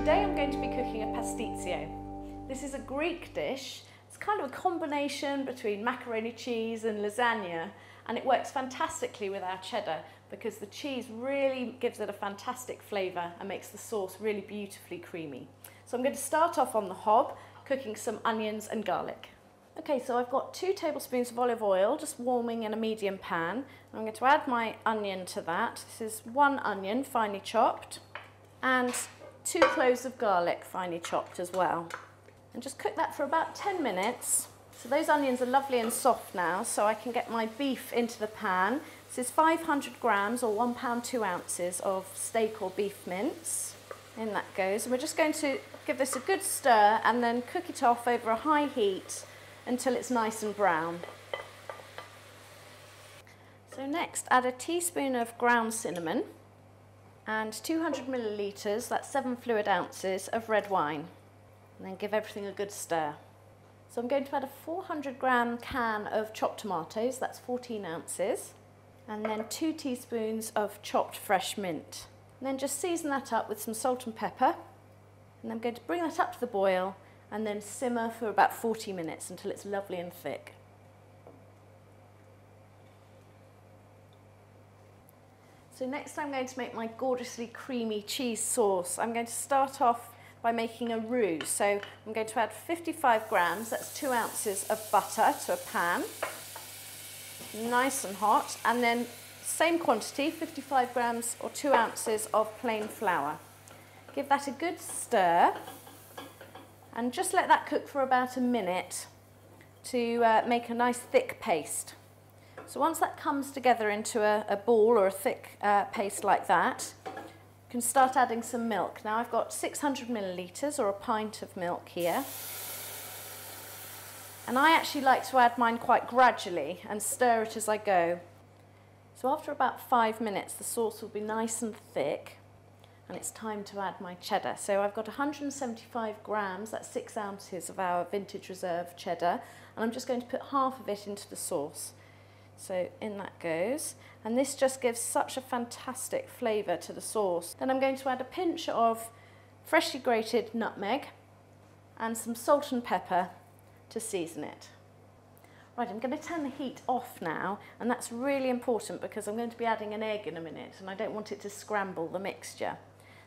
Today I'm going to be cooking a pastitsio. This is a Greek dish. It's kind of a combination between macaroni cheese and lasagna, and it works fantastically with our cheddar because the cheese really gives it a fantastic flavour and makes the sauce really beautifully creamy. So I'm going to start off on the hob cooking some onions and garlic. Okay, so I've got 2 tablespoons of olive oil just warming in a medium pan. I'm going to add my onion to that. This is 1 onion finely chopped and 2 cloves of garlic finely chopped as well. And just cook that for about 10 minutes. So those onions are lovely and soft now, so I can get my beef into the pan. This is 500 grams or 1 pound 2 ounces of steak or beef mince. In that goes. And we're just going to give this a good stir and then cook it off over a high heat until it's nice and brown. So next, add a teaspoon of ground cinnamon and 200 millilitres, that's 7 fluid ounces of red wine. And then give everything a good stir. So I'm going to add a 400 gram can of chopped tomatoes, that's 14 ounces, and then 2 teaspoons of chopped fresh mint. And then just season that up with some salt and pepper. And I'm going to bring that up to the boil and then simmer for about 40 minutes until it's lovely and thick. So next I'm going to make my gorgeously creamy cheese sauce. I'm going to start off by making a roux. So I'm going to add 55 grams, that's 2 ounces of butter to a pan, nice and hot, and then same quantity, 55 grams or 2 ounces of plain flour. Give that a good stir and just let that cook for about a minute to make a nice thick paste. So once that comes together into a ball or a thick paste like that, you can start adding some milk. Now I've got 600 millilitres or a pint of milk here. And I actually like to add mine quite gradually and stir it as I go. So after about 5 minutes, the sauce will be nice and thick and it's time to add my cheddar. So I've got 175 grams, that's 6 ounces of our vintage reserve cheddar, and I'm just going to put half of it into the sauce. So in that goes, and this just gives such a fantastic flavour to the sauce. Then I'm going to add a pinch of freshly grated nutmeg and some salt and pepper to season it. Right, I'm going to turn the heat off now, and that's really important because I'm going to be adding an egg in a minute and I don't want it to scramble the mixture.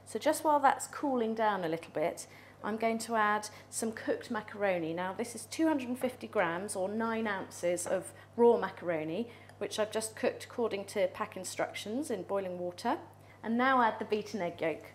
So just while that's cooling down a little bit, I'm going to add some cooked macaroni. Now this is 250 grams or 9 ounces of raw macaroni, which I've just cooked according to pack instructions in boiling water. And now add the beaten egg yolk.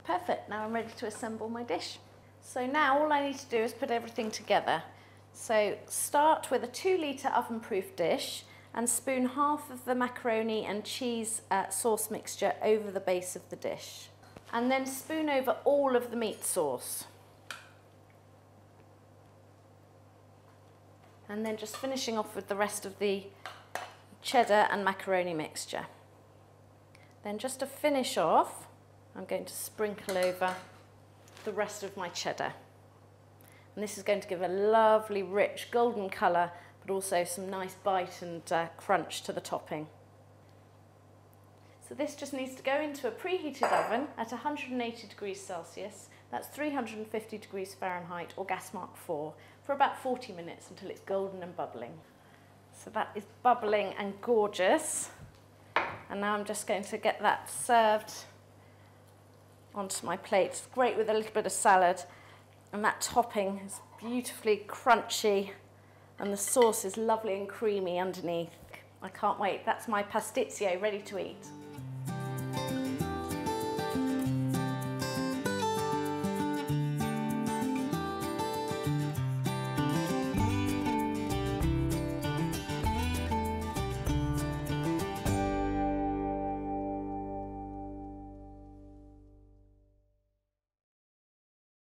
Perfect, now I'm ready to assemble my dish. So now all I need to do is put everything together. So start with a 2-litre oven-proof dish and spoon half of the macaroni and cheese sauce mixture over the base of the dish. And then spoon over all of the meat sauce. And then just finishing off with the rest of the cheddar and macaroni mixture. Then just to finish off, I'm going to sprinkle over the rest of my cheddar. And this is going to give a lovely rich golden colour, but also some nice bite and crunch to the topping. So this just needs to go into a preheated oven at 180 degrees Celsius, that's 350 degrees Fahrenheit or gas mark 4, for about 40 minutes until it's golden and bubbling. So that is bubbling and gorgeous. And now I'm just going to get that served onto my plate. It's great with a little bit of salad, and that topping is beautifully crunchy and the sauce is lovely and creamy underneath. I can't wait. That's my pastitsio ready to eat.